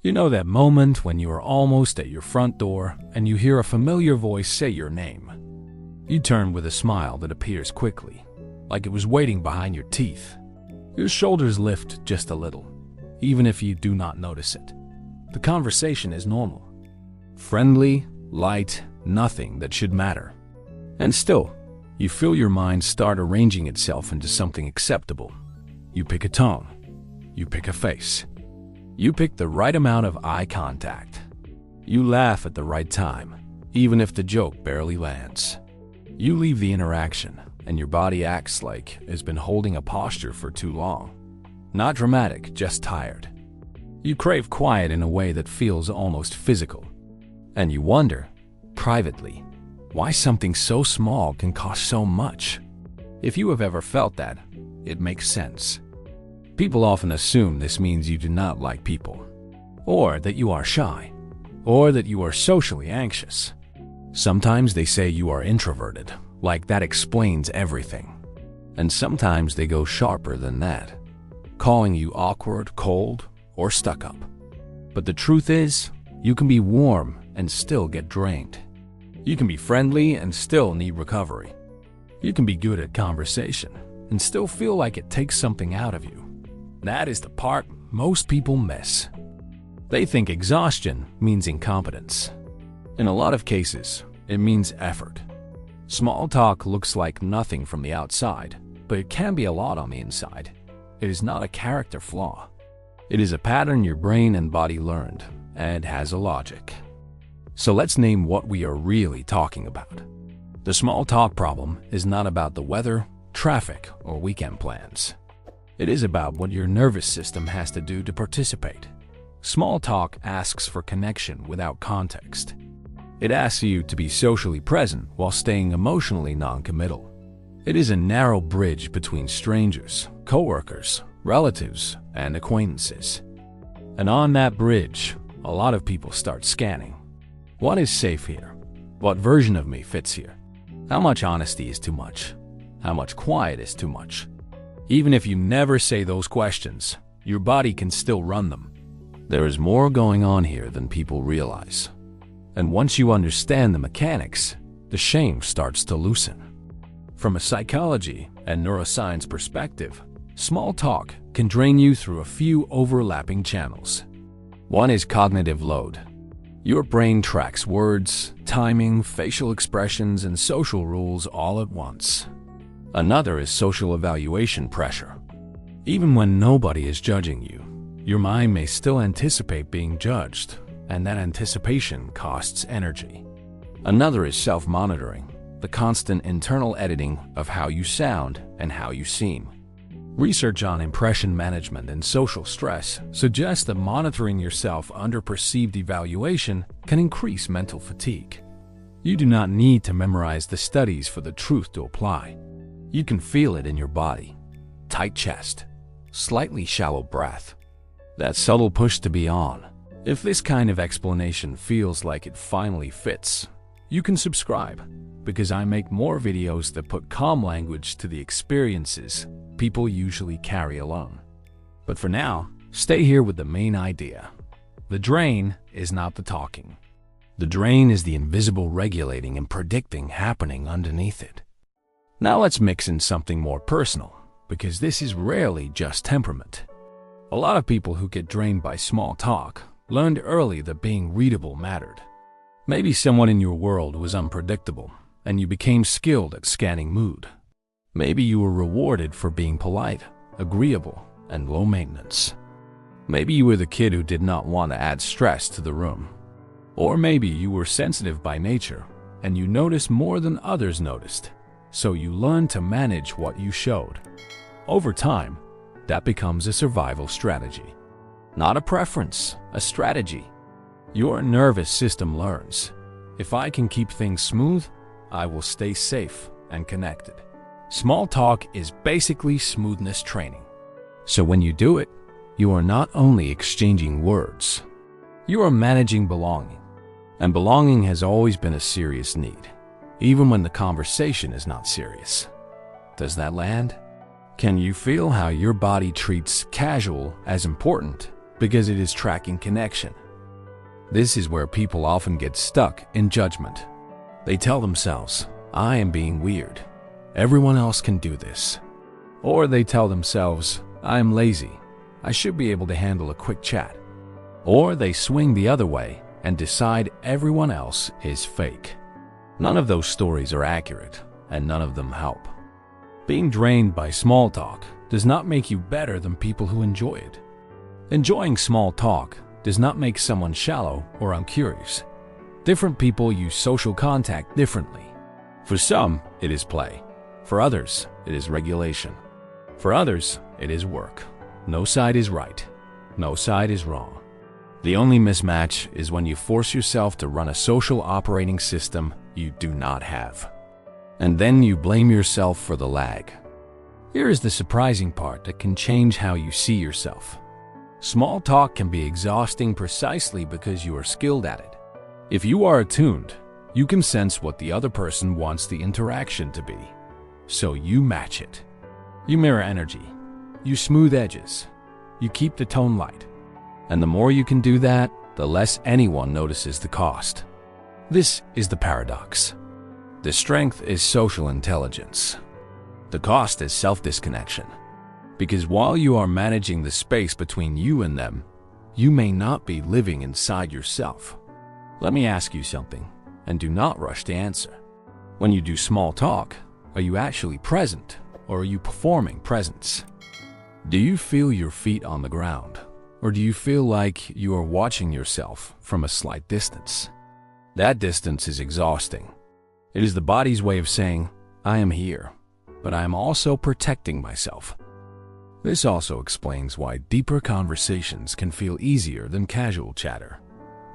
You know that moment when you are almost at your front door and you hear a familiar voice say your name. You turn with a smile that appears quickly, like it was waiting behind your teeth. Your shoulders lift just a little, even if you do not notice it. The conversation is normal. Friendly, light, nothing that should matter. And still, you feel your mind start arranging itself into something acceptable. You pick a tone. You pick a face. You pick the right amount of eye contact. You laugh at the right time, even if the joke barely lands. You leave the interaction, and your body acts like it's been holding a posture for too long. Not dramatic, just tired. You crave quiet in a way that feels almost physical. And you wonder, privately, why something so small can cost so much. If you have ever felt that, it makes sense. People often assume this means you do not like people, or that you are shy, or that you are socially anxious. Sometimes they say you are introverted, like that explains everything. And sometimes they go sharper than that, calling you awkward, cold, or stuck up. But the truth is, you can be warm and still get drained. You can be friendly and still need recovery. You can be good at conversation and still feel like it takes something out of you. That is the part most people miss. They think exhaustion means incompetence. In a lot of cases, it means effort. Small talk looks like nothing from the outside, but it can be a lot on the inside. It is not a character flaw. It is a pattern your brain and body learned, and has a logic. So let's name what we are really talking about. The small talk problem is not about the weather, traffic, or weekend plans. It is about what your nervous system has to do to participate. Small talk asks for connection without context. It asks you to be socially present while staying emotionally non-committal. It is a narrow bridge between strangers, coworkers, relatives, and acquaintances. And on that bridge, a lot of people start scanning. What is safe here? What version of me fits here? How much honesty is too much? How much quiet is too much? Even if you never say those questions, your body can still run them. There is more going on here than people realize. And once you understand the mechanics, the shame starts to loosen. From a psychology and neuroscience perspective, small talk can drain you through a few overlapping channels. One is cognitive load. Your brain tracks words, timing, facial expressions, and social rules all at once. Another is social evaluation pressure. Even when nobody is judging you, your mind may still anticipate being judged, and that anticipation costs energy. Another is self-monitoring, the constant internal editing of how you sound and how you seem. Research on impression management and social stress suggests that monitoring yourself under perceived evaluation can increase mental fatigue. You do not need to memorize the studies for the truth to apply. You can feel it in your body. Tight chest, slightly shallow breath, that subtle push to be on. If this kind of explanation feels like it finally fits, you can subscribe, because I make more videos that put calm language to the experiences people usually carry alone. But for now, stay here with the main idea. The drain is not the talking. The drain is the invisible regulating and predicting happening underneath it. Now let's mix in something more personal, because this is rarely just temperament. A lot of people who get drained by small talk learned early that being readable mattered. Maybe someone in your world was unpredictable, and you became skilled at scanning mood. Maybe you were rewarded for being polite, agreeable, and low maintenance. Maybe you were the kid who did not want to add stress to the room. Or maybe you were sensitive by nature, and you noticed more than others noticed. So you learn to manage what you showed. Over time, that becomes a survival strategy. Not a preference, a strategy. Your nervous system learns, if I can keep things smooth, I will stay safe and connected. Small talk is basically smoothness training. So when you do it, you are not only exchanging words, you are managing belonging. And belonging has always been a serious need, even when the conversation is not serious. Does that land? Can you feel how your body treats casual as important because it is tracking connection. This is where people often get stuck in judgment. They tell themselves, I am being weird. Everyone else can do this. Or they tell themselves, I am lazy. I should be able to handle a quick chat. Or they swing the other way and decide everyone else is fake. None of those stories are accurate, and none of them help. Being drained by small talk does not make you better than people who enjoy it. Enjoying small talk does not make someone shallow or uncurious. Different people use social contact differently. For some, it is play. For others, it is regulation. For others, it is work. No side is right. No side is wrong. The only mismatch is when you force yourself to run a social operating system you do not have. And then you blame yourself for the lag. Here is the surprising part that can change how you see yourself. Small talk can be exhausting precisely because you are skilled at it. If you are attuned, you can sense what the other person wants the interaction to be. So you match it. You mirror energy. You smooth edges. You keep the tone light. And the more you can do that, the less anyone notices the cost. This is the paradox. The strength is social intelligence. The cost is self-disconnection. Because while you are managing the space between you and them, you may not be living inside yourself. Let me ask you something, and do not rush to answer. When you do small talk, are you actually present, or are you performing presence? Do you feel your feet on the ground, or do you feel like you are watching yourself from a slight distance? That distance is exhausting. It is the body's way of saying, I am here, but I am also protecting myself. This also explains why deeper conversations can feel easier than casual chatter.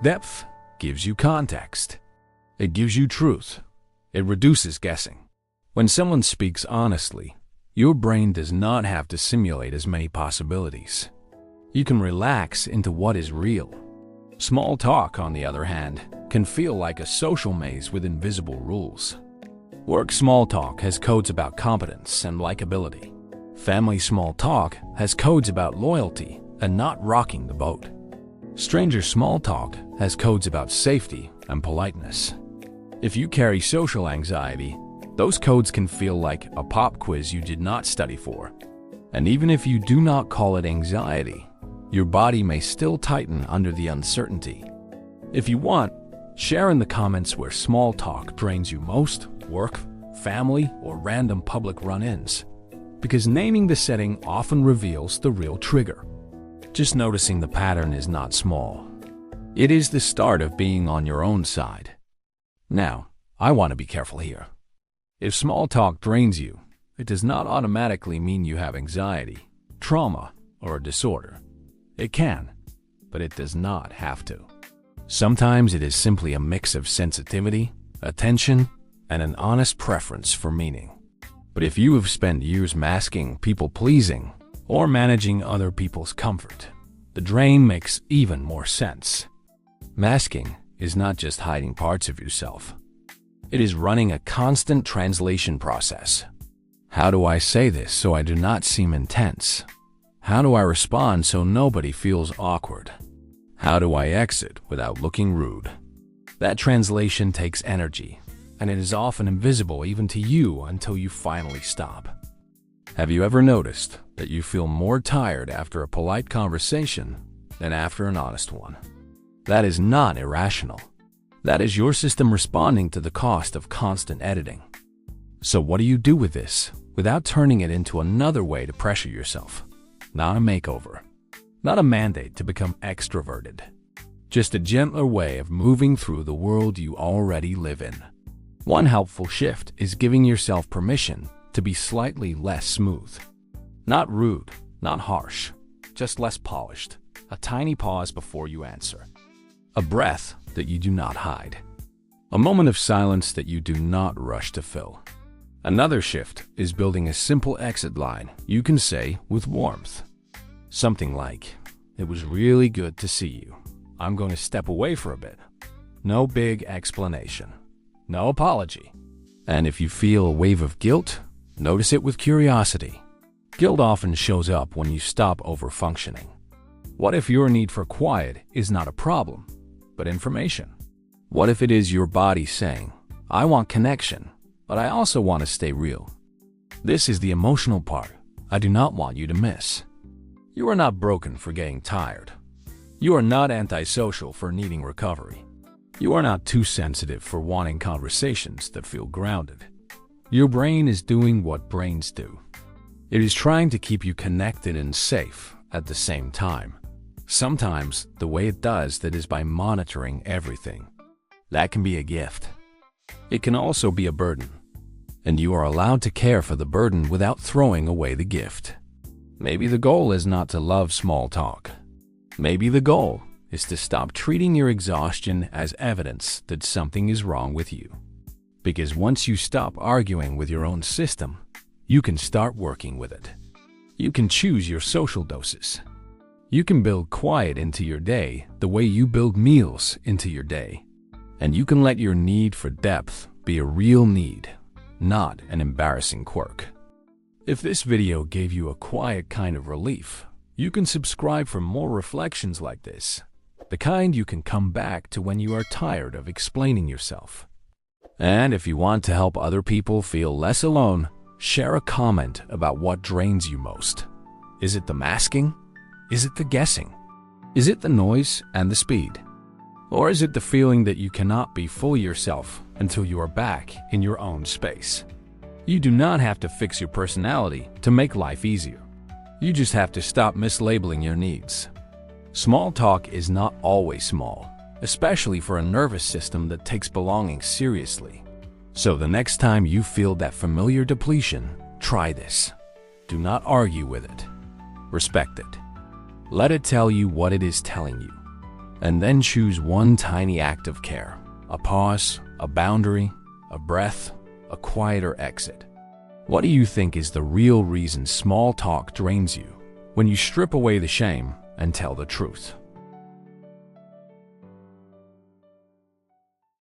Depth gives you context. It gives you truth. It reduces guessing. When someone speaks honestly, your brain does not have to simulate as many possibilities. You can relax into what is real. Small talk, on the other hand, can feel like a social maze with invisible rules. Work small talk has codes about competence and likability. Family small talk has codes about loyalty and not rocking the boat. Stranger small talk has codes about safety and politeness. If you carry social anxiety, those codes can feel like a pop quiz you did not study for. And even if you do not call it anxiety, your body may still tighten under the uncertainty. If you want, share in the comments where small talk drains you most: work, family, or random public run-ins. Because naming the setting often reveals the real trigger. Just noticing the pattern is not small. It is the start of being on your own side. Now, I want to be careful here. If small talk drains you, it does not automatically mean you have anxiety, trauma, or a disorder. It can, but it does not have to. Sometimes it is simply a mix of sensitivity, attention, and an honest preference for meaning. But if you have spent years masking people-pleasing or managing other people's comfort, the drain makes even more sense. Masking is not just hiding parts of yourself. It is running a constant translation process. How do I say this so I do not seem intense? How do I respond so nobody feels awkward? How do I exit without looking rude? That translation takes energy, and it is often invisible even to you until you finally stop. Have you ever noticed that you feel more tired after a polite conversation than after an honest one? That is not irrational. That is your system responding to the cost of constant editing. So what do you do with this without turning it into another way to pressure yourself? Not a makeover. Not a mandate to become extroverted. Just a gentler way of moving through the world you already live in. One helpful shift is giving yourself permission to be slightly less smooth. Not rude, not harsh, just less polished. A tiny pause before you answer. A breath that you do not hide. A moment of silence that you do not rush to fill. Another shift is building a simple exit line you can say with warmth. Something like, "It was really good to see you. I'm going to step away for a bit." No big explanation. No apology. And if you feel a wave of guilt, notice it with curiosity. Guilt often shows up when you stop over-functioning. What if your need for quiet is not a problem, but information? What if it is your body saying, I want connection, but I also want to stay real? This is the emotional part I do not want you to miss. You are not broken for getting tired. You are not antisocial for needing recovery. You are not too sensitive for wanting conversations that feel grounded. Your brain is doing what brains do. It is trying to keep you connected and safe at the same time. Sometimes the way it does that is by monitoring everything. That can be a gift. It can also be a burden, and you are allowed to care for the burden without throwing away the gift. Maybe the goal is not to love small talk. Maybe the goal is to stop treating your exhaustion as evidence that something is wrong with you. Because once you stop arguing with your own system, you can start working with it. You can choose your social doses. You can build quiet into your day the way you build meals into your day. And you can let your need for depth be a real need, not an embarrassing quirk. If this video gave you a quiet kind of relief, you can subscribe for more reflections like this, the kind you can come back to when you are tired of explaining yourself. And if you want to help other people feel less alone, share a comment about what drains you most. Is it the masking? Is it the guessing? Is it the noise and the speed? Or is it the feeling that you cannot be fully yourself until you are back in your own space? You do not have to fix your personality to make life easier. You just have to stop mislabeling your needs. Small talk is not always small, especially for a nervous system that takes belonging seriously. So the next time you feel that familiar depletion, try this. Do not argue with it. Respect it. Let it tell you what it is telling you. And then choose one tiny act of care. A pause, a boundary, a breath, a quieter exit. What do you think is the real reason small talk drains you when you strip away the shame and tell the truth?